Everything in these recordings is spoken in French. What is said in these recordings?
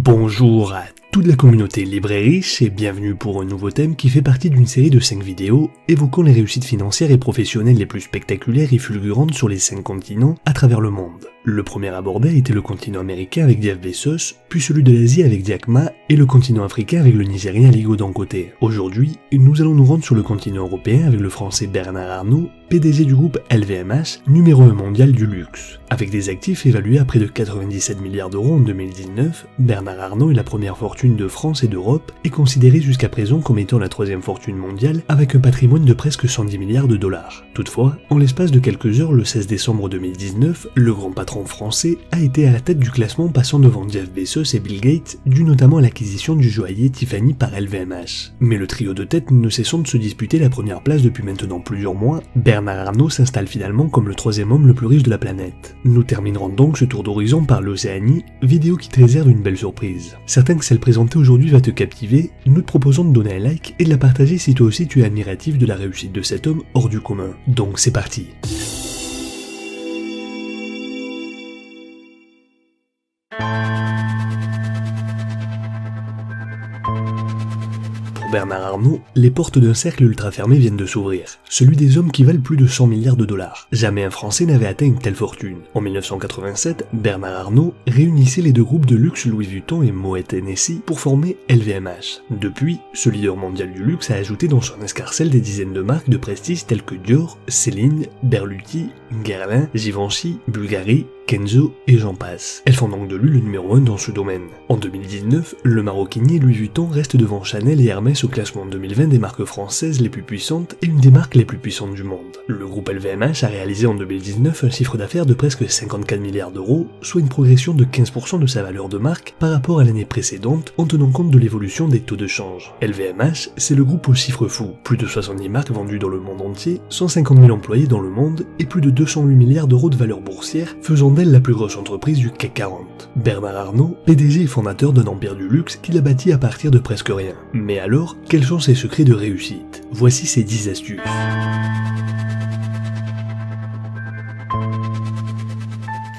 Bonjour à toute la communauté libre et riche et bienvenue pour un nouveau thème qui fait partie d'une série de 5 vidéos évoquant les réussites financières et professionnelles les plus spectaculaires et fulgurantes sur les 5 continents à travers le monde. Le premier abordé a été le continent américain avec Jeff Bezos, puis celui de l'Asie avec Jack Ma et le continent africain avec le Nigérien Aliko Dangote. Aujourd'hui, nous allons nous rendre sur le continent européen avec le français Bernard Arnault, PDG du groupe LVMH, numéro 1 mondial du luxe. Avec des actifs évalués à près de 97 milliards d'euros en 2019, Bernard Arnault est la première fortune de France et d'Europe et considéré jusqu'à présent comme étant la troisième fortune mondiale avec un patrimoine de presque 110 milliards de dollars. Toutefois, en l'espace de quelques heures, le 16 décembre 2019, le grand patron français a été à la tête du classement passant devant Jeff Bezos et Bill Gates, dû notamment à l'acquisition du joaillier Tiffany par LVMH. Mais le trio de tête ne cessant de se disputer la première place depuis maintenant plusieurs mois, Bernard Arnault s'installe finalement comme le troisième homme le plus riche de la planète. Nous terminerons donc ce tour d'horizon par l'Océanie, vidéo qui te réserve une belle surprise. Certain que celle présentée aujourd'hui va te captiver, nous te proposons de donner un like et de la partager si toi aussi tu es admiratif de la réussite de cet homme hors du commun. Donc c'est parti. Bernard Arnault, les portes d'un cercle ultra fermé viennent de s'ouvrir, celui des hommes qui valent plus de 100 milliards de dollars. Jamais un Français n'avait atteint une telle fortune. En 1987, Bernard Arnault réunissait les deux groupes de luxe Louis Vuitton et Moet Hennessy pour former LVMH. Depuis, ce leader mondial du luxe a ajouté dans son escarcelle des dizaines de marques de prestige telles que Dior, Céline, Berluti, Guerlain, Givenchy, Bulgari, Kenzo et j'en passe. Elles font donc de lui le numéro 1 dans ce domaine. En 2019, le maroquinier Louis Vuitton reste devant Chanel et Hermès au classement 2020 des marques françaises les plus puissantes et une des marques les plus puissantes du monde. Le groupe LVMH a réalisé en 2019 un chiffre d'affaires de presque 54 milliards d'euros, soit une progression de 15% de sa valeur de marque par rapport à l'année précédente en tenant compte de l'évolution des taux de change. LVMH, c'est le groupe aux chiffres fous, plus de 70 marques vendues dans le monde entier, 150 000 employés dans le monde et plus de 208 milliards d'euros de valeur boursière, faisant d'elle la plus grosse entreprise du CAC 40. Bernard Arnault, PDG et fondateur d'un empire du luxe qu'il a bâti à partir de presque rien. Mais alors, quels sont ses secrets de réussite? Voici ses 10 astuces.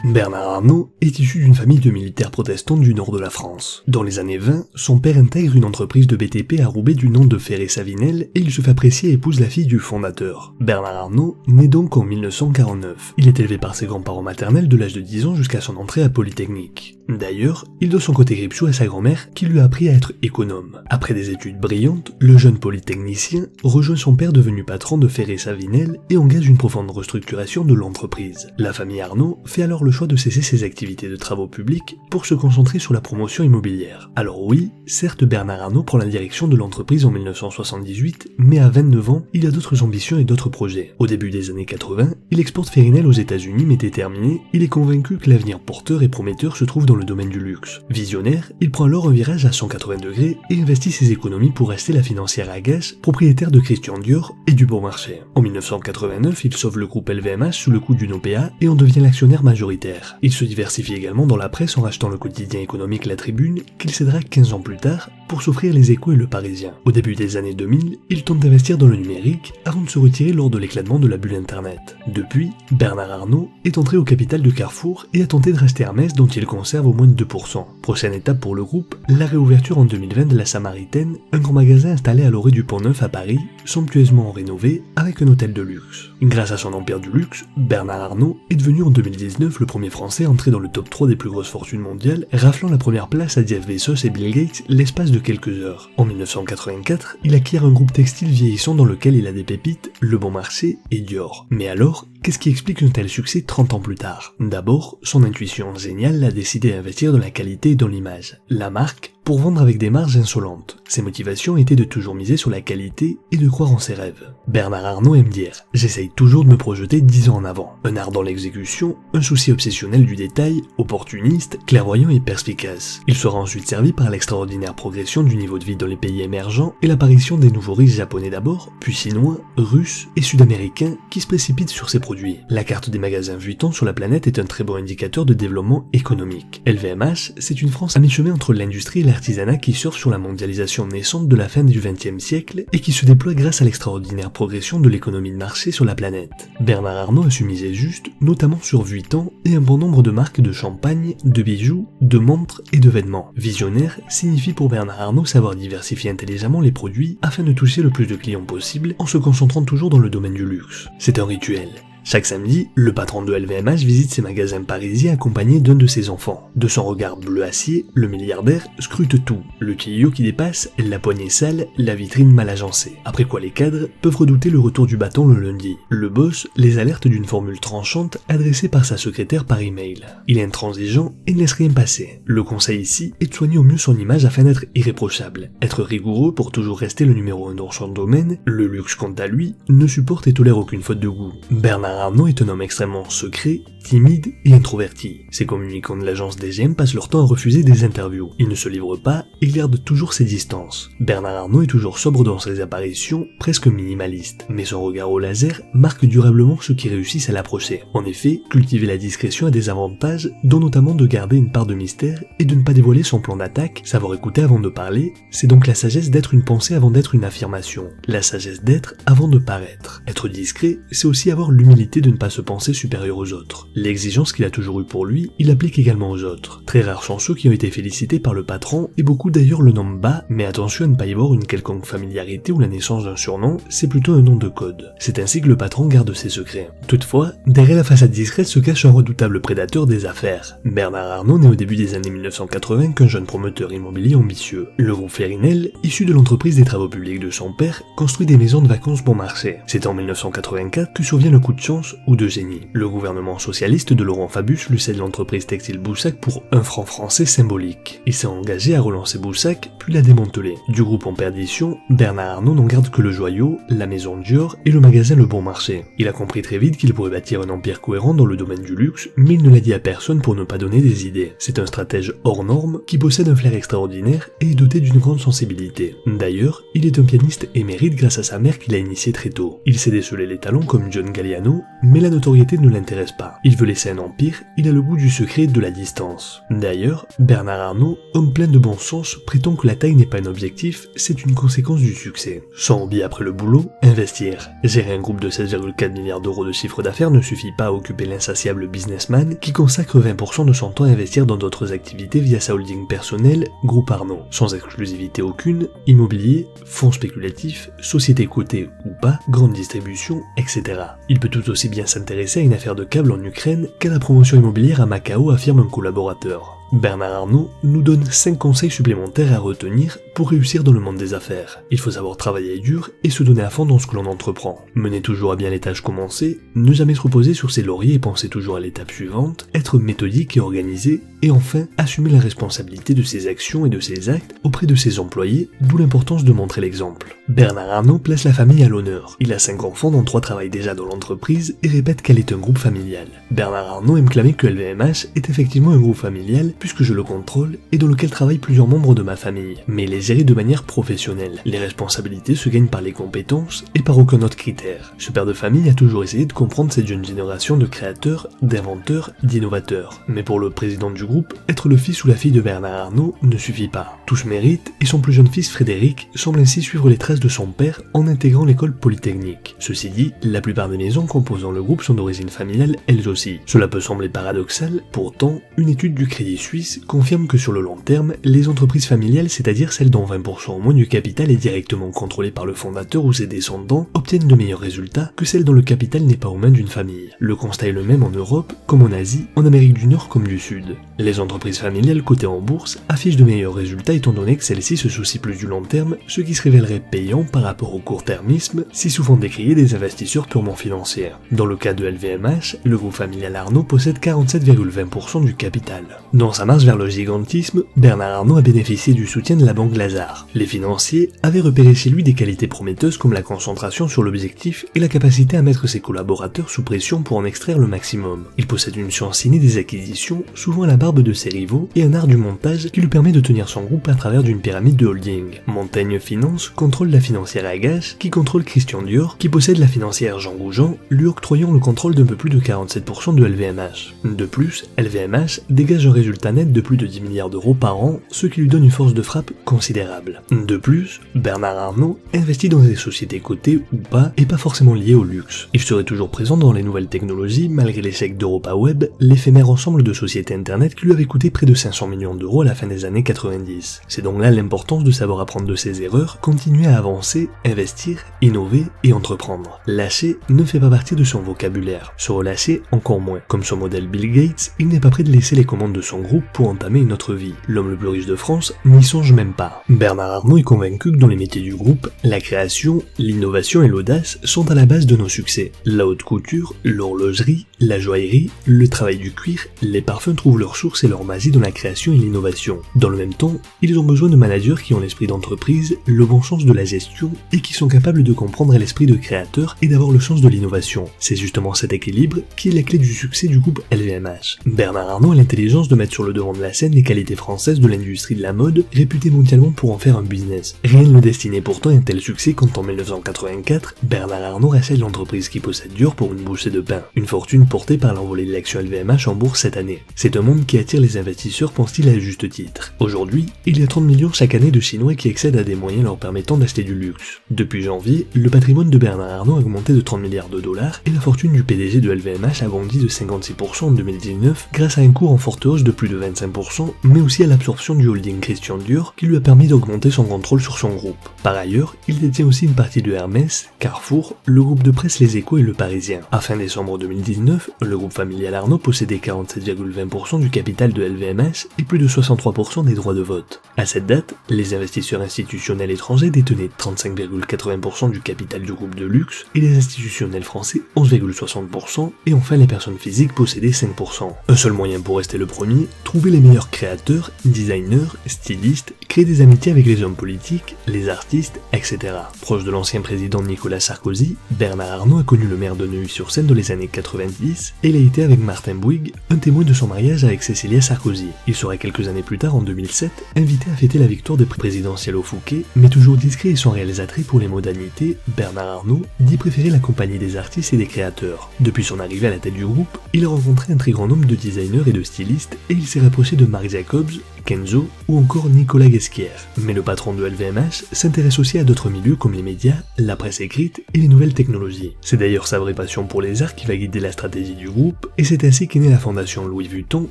Bernard Arnault est issu d'une famille de militaires protestants du nord de la France. Dans les années 20, son père intègre une entreprise de BTP à Roubaix du nom de Ferré-Savinel et il se fait apprécier et épouse la fille du fondateur. Bernard Arnault naît donc en 1949. Il est élevé par ses grands-parents maternels de l'âge de 10 ans jusqu'à son entrée à Polytechnique. D'ailleurs, il doit son côté gripsou à sa grand-mère qui lui a appris à être économe. Après des études brillantes, le jeune polytechnicien rejoint son père devenu patron de Ferré-Savinel et engage une profonde restructuration de l'entreprise. La famille Arnault fait alors le choix de cesser ses activités de travaux publics pour se concentrer sur la promotion immobilière. Alors oui, certes Bernard Arnault prend la direction de l'entreprise en 1978, mais à 29 ans, il a d'autres ambitions et d'autres projets. Au début des années 80, il exporte Ferinel aux États-Unis mais déterminé, il est convaincu que l'avenir porteur et prometteur se trouve dans le domaine du luxe. Visionnaire, il prend alors un virage à 180 degrés et investit ses économies pour rester la financière Agache, propriétaire de Christian Dior et du Bon Marché. En 1989, il sauve le groupe LVMH sous le coup d'une OPA et en devient l'actionnaire majoritaire. Il se diversifie également dans la presse en rachetant le quotidien économique La Tribune, qu'il cédera 15 ans plus tard pour s'offrir Les Échos et Le Parisien. Au début des années 2000, il tente d'investir dans le numérique avant de se retirer lors de l'éclatement de la bulle Internet. Depuis, Bernard Arnault est entré au capital de Carrefour et a tenté de racheter Hermès dont il conserve au moins de 2%. Prochaine étape pour le groupe, la réouverture en 2020 de la Samaritaine, un grand magasin installé à l'orée du Pont-Neuf à Paris, somptueusement rénové avec un hôtel de luxe. Grâce à son empire du luxe, Bernard Arnault est devenu en 2019 le premier français entré dans le top 3 des plus grosses fortunes mondiales, raflant la première place à Jeff Bezos et Bill Gates l'espace de quelques heures. En 1984, il acquiert un groupe textile vieillissant dans lequel il a des pépites, Le Bon Marché et Dior. Mais alors, qu'est-ce qui explique un tel succès 30 ans plus tard? D'abord, son intuition géniale l'a décidé à investir dans la qualité et dans l'image. La marque, pour vendre avec des marges insolentes. Ses motivations étaient de toujours miser sur la qualité et de croire en ses rêves. Bernard Arnault aime dire « J'essaye toujours de me projeter 10 ans en avant ». Un art dans l'exécution, un souci obsessionnel du détail, opportuniste, clairvoyant et perspicace. Il sera ensuite servi par l'extraordinaire progression du niveau de vie dans les pays émergents et l'apparition des nouveaux riches japonais d'abord, puis chinois, russes et sud-américains qui se précipitent sur ses produits. La carte des magasins Vuitton sur la planète est un très bon indicateur de développement économique. LVMH, c'est une France à mi-chemin entre l'industrie et la l'artisanat qui surfe sur la mondialisation naissante de la fin du XXe siècle et qui se déploie grâce à l'extraordinaire progression de l'économie de marché sur la planète. Bernard Arnault a su miser juste, notamment sur Vuitton et un bon nombre de marques de champagne, de bijoux, de montres et de vêtements. Visionnaire signifie pour Bernard Arnault savoir diversifier intelligemment les produits afin de toucher le plus de clients possible en se concentrant toujours dans le domaine du luxe. C'est un rituel. Chaque samedi, le patron de LVMH visite ses magasins parisiens accompagné d'un de ses enfants. De son regard bleu acier, le milliardaire scrute tout. Le tuyau qui dépasse, la poignée sale, la vitrine mal agencée. Après quoi les cadres peuvent redouter le retour du bâton le lundi. Le boss les alerte d'une formule tranchante adressée par sa secrétaire par email. Il est intransigeant et ne laisse rien passer. Le conseil ici est de soigner au mieux son image afin d'être irréprochable. Être rigoureux pour toujours rester le numéro 1 dans son domaine, le luxe quant à lui ne supporte et tolère aucune faute de goût. Bernard Arnault est un homme extrêmement secret, timide et introverti. Ses communicants de l'agence DGM passent leur temps à refuser des interviews. Il ne se livre pas et garde toujours ses distances. Bernard Arnault est toujours sobre dans ses apparitions, presque minimaliste. Mais son regard au laser marque durablement ceux qui réussissent à l'approcher. En effet, cultiver la discrétion a des avantages, dont notamment de garder une part de mystère et de ne pas dévoiler son plan d'attaque, savoir écouter avant de parler, c'est donc la sagesse d'être une pensée avant d'être une affirmation. La sagesse d'être avant de paraître. Être discret, c'est aussi avoir l'humilité de ne pas se penser supérieur aux autres. L'exigence qu'il a toujours eue pour lui, il applique également aux autres. Très rares sont ceux qui ont été félicités par le patron, et beaucoup d'ailleurs le nomment bas, mais attention à ne pas y voir une quelconque familiarité ou la naissance d'un surnom, c'est plutôt un nom de code. C'est ainsi que le patron garde ses secrets. Toutefois, derrière la façade discrète se cache un redoutable prédateur des affaires. Bernard Arnault naît au début des années 1980 qu'un jeune promoteur immobilier ambitieux. Le groupe Ferinel, issu de l'entreprise des travaux publics de son père, construit des maisons de vacances bon marché. C'est en 1984 que survient le coup de chance ou de génie. Le gouvernement socialiste de Laurent Fabius lui cède l'entreprise textile Boussac pour 1 franc français symbolique. Il s'est engagé à relancer Boussac, puis l'a démantelé. Du groupe en perdition, Bernard Arnault n'en garde que le joyau, la maison Dior et le magasin Le Bon Marché. Il a compris très vite qu'il pourrait bâtir un empire cohérent dans le domaine du luxe, mais il ne l'a dit à personne pour ne pas donner des idées. C'est un stratège hors norme qui possède un flair extraordinaire et est doté d'une grande sensibilité. D'ailleurs, il est un pianiste émérite grâce à sa mère qui l'a initié très tôt. Il sait déceler les talents comme John Galliano, mais la notoriété ne l'intéresse pas. Il veut laisser un empire, il a le goût du secret et de la distance. D'ailleurs, Bernard Arnault, homme plein de bon sens, prétend que la taille n'est pas un objectif, c'est une conséquence du succès. Son hobby après le boulot, investir. Gérer un groupe de 16,4 milliards d'euros de chiffre d'affaires ne suffit pas à occuper l'insatiable businessman qui consacre 20% de son temps à investir dans d'autres activités via sa holding personnelle, Groupe Arnault. Sans exclusivité aucune, immobilier, fonds spéculatifs, sociétés cotées ou pas, grande distribution, etc. Il peut tout aussi bien s'intéresser à une affaire de câble en Ukraine qu'à la promotion immobilière à Macao, affirme un collaborateur. Bernard Arnault nous donne 5 conseils supplémentaires à retenir pour réussir dans le monde des affaires. Il faut savoir travailler dur et se donner à fond dans ce que l'on entreprend. Mener toujours à bien les tâches commencées, ne jamais se reposer sur ses lauriers et penser toujours à l'étape suivante, être méthodique et organisé, et enfin, assumer la responsabilité de ses actions et de ses actes auprès de ses employés, d'où l'importance de montrer l'exemple. Bernard Arnault place la famille à l'honneur. Il a 5 enfants dont 3 travaillent déjà dans l'entreprise et répète qu'elle est un groupe familial. Bernard Arnault aime clamer que LVMH est effectivement un groupe familial puisque je le contrôle et dans lequel travaillent plusieurs membres de ma famille, mais il est géré de manière professionnelle. Les responsabilités se gagnent par les compétences et par aucun autre critère. Ce père de famille a toujours essayé de comprendre cette jeune génération de créateurs, d'inventeurs, d'innovateurs. Mais pour le président du groupe, être le fils ou la fille de Bernard Arnault ne suffit pas. Tous méritent et son plus jeune fils Frédéric semble ainsi suivre les traces de son père en intégrant l'école polytechnique. Ceci dit, la plupart des maisons composant le groupe sont d'origine familiale elles aussi. Cela peut sembler paradoxal, pourtant, une étude du Crédit Suisse confirme que sur le long terme, les entreprises familiales, c'est-à-dire celles dont 20% au moins du capital est directement contrôlé par le fondateur ou ses descendants, obtiennent de meilleurs résultats que celles dont le capital n'est pas aux mains d'une famille. Le constat est le même en Europe, comme en Asie, en Amérique du Nord comme du Sud. Les entreprises familiales cotées en bourse affichent de meilleurs résultats étant donné que celles-ci se soucient plus du long terme, ce qui se révélerait payant par rapport au court-termisme, si souvent décrié des investisseurs purement financiers. Dans le cas de LVMH, le groupe familial Arnault possède 47,20% du capital. Dans sa marche vers le gigantisme, Bernard Arnault a bénéficié du soutien de la banque Lazare. Les financiers avaient repéré chez lui des qualités prometteuses comme la concentration sur l'objectif et la capacité à mettre ses collaborateurs sous pression pour en extraire le maximum. Il possède une science innée des acquisitions, souvent à la barbe de ses rivaux, et un art du montage qui lui permet de tenir son groupe à travers d'une pyramide de holding. Montaigne Finance contrôle la financière Agache, qui contrôle Christian Dior, qui possède la financière Jean Goujon, lui octroyant le contrôle d'un peu plus de 47% de LVMH. De plus, LVMH dégage un résultat chiffre net de plus de 10 milliards d'euros par an, ce qui lui donne une force de frappe considérable. De plus, Bernard Arnault investit dans des sociétés cotées ou pas, et pas forcément liées au luxe. Il serait toujours présent dans les nouvelles technologies, malgré l'échec d'Europa Web, l'éphémère ensemble de sociétés internet qui lui avait coûté près de 500 millions d'euros à la fin des années 90. C'est donc là l'importance de savoir apprendre de ses erreurs, continuer à avancer, investir, innover et entreprendre. Lâcher ne fait pas partie de son vocabulaire, se relâcher encore moins. Comme son modèle Bill Gates, il n'est pas prêt de laisser les commandes de son groupe pour entamer une autre vie. L'homme le plus riche de France n'y songe même pas. Bernard Arnault est convaincu que dans les métiers du groupe, la création, l'innovation et l'audace sont à la base de nos succès. La haute couture, l'horlogerie, la joaillerie, le travail du cuir, les parfums trouvent leur source et leur magie dans la création et l'innovation. Dans le même temps, ils ont besoin de managers qui ont l'esprit d'entreprise, le bon sens de la gestion et qui sont capables de comprendre l'esprit de créateur et d'avoir le sens de l'innovation. C'est justement cet équilibre qui est la clé du succès du groupe LVMH. Bernard Arnault a l'intelligence de mettre sur le devant de la scène les qualités françaises de l'industrie de la mode, réputée mondialement pour en faire un business. Rien ne le destinait pourtant à un tel succès quand en 1984, Bernard Arnault rachète l'entreprise qui possède Dior pour une bouchée de pain. Une fortune portée par l'envolée de l'action LVMH en bourse cette année. C'est un monde qui attire les investisseurs, pense-t-il à juste titre. Aujourd'hui, il y a 30 millions chaque année de Chinois qui accèdent à des moyens leur permettant d'acheter du luxe. Depuis janvier, le patrimoine de Bernard Arnault a augmenté de 30 milliards de dollars et la fortune du PDG de LVMH a bondi de 56% en 2019 grâce à un cours en forte hausse de plus de 25%, mais aussi à l'absorption du holding Christian Dior qui lui a permis d'augmenter son contrôle sur son groupe. Par ailleurs, il détient aussi une partie de Hermès, Carrefour, le groupe de presse Les Échos et Le Parisien. À fin décembre 2019, le groupe familial Arnault possédait 47,20% du capital de LVMH et plus de 63% des droits de vote. À cette date, les investisseurs institutionnels étrangers détenaient 35,80% du capital du groupe de luxe et les institutionnels français 11,60% et enfin les personnes physiques possédaient 5%. Un seul moyen pour rester le premier, trouver les meilleurs créateurs, designers, stylistes, créer des amitiés avec les hommes politiques, les artistes, etc. Proche de l'ancien président Nicolas Sarkozy, Bernard Arnault a connu le maire de Neuilly-sur-Seine dans les années 90 et il a été avec Martin Bouygues, un témoin de son mariage avec Cécilia Sarkozy. Il serait quelques années plus tard, en 2007, invité à fêter la victoire des présidentielles au Fouquet, mais toujours discret et sans réel attrait pour les modalités, Bernard Arnault dit préférer la compagnie des artistes et des créateurs. Depuis son arrivée à la tête du groupe, il a rencontré un très grand nombre de designers et de stylistes et il s'est rapproché de Marc Jacobs, Kenzo ou encore Nicolas Ghesquière. Mais le patron de LVMH s'intéresse aussi à d'autres milieux comme les médias, la presse écrite et les nouvelles technologies. C'est d'ailleurs sa vraie passion pour les arts qui va guider la stratégie du groupe et c'est ainsi qu'est née la fondation Louis Vuitton,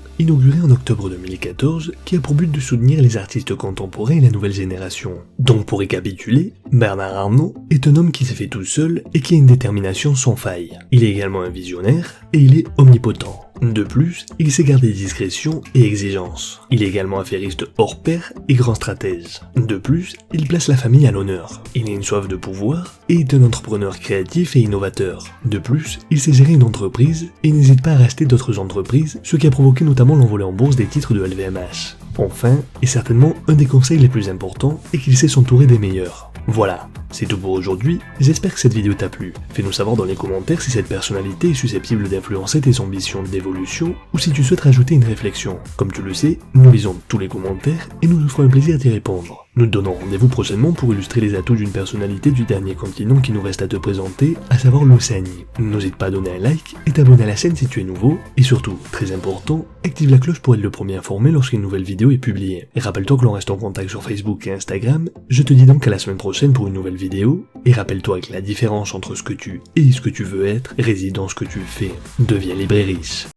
inaugurée en octobre 2014, qui a pour but de soutenir les artistes contemporains et la nouvelle génération. Donc pour récapituler, Bernard Arnault est un homme qui s'est fait tout seul et qui a une détermination sans faille. Il est également un visionnaire et il est omnipotent. De plus, il sait garder discrétion et exigence. Il est également affairiste hors pair et grand stratège. De plus, il place la famille à l'honneur. Il a une soif de pouvoir et est un entrepreneur créatif et innovateur. De plus, il sait gérer une entreprise et n'hésite pas à racheter d'autres entreprises, ce qui a provoqué notamment l'envolée en bourse des titres de LVMH. Enfin, et certainement un des conseils les plus importants, est qu'il sait s'entourer des meilleurs. Voilà, c'est tout pour aujourd'hui, j'espère que cette vidéo t'a plu. Fais-nous savoir dans les commentaires si cette personnalité est susceptible d'influencer tes ambitions d'évolution ou si tu souhaites rajouter une réflexion. Comme tu le sais, nous lisons tous les commentaires et nous nous ferons un plaisir d'y répondre. Nous te donnons rendez-vous prochainement pour illustrer les atouts d'une personnalité du dernier continent qui nous reste à te présenter, à savoir l'Océanie. N'hésite pas à donner un like et t'abonner à la chaîne si tu es nouveau, et surtout, très important, active la cloche pour être le premier informé lorsqu'une nouvelle vidéo est publiée. Et rappelle-toi que l'on reste en contact sur Facebook et Instagram, je te dis donc à la semaine prochaine pour une nouvelle vidéo, et rappelle-toi que la différence entre ce que tu es et ce que tu veux être réside dans ce que tu fais. Deviens libre et riche.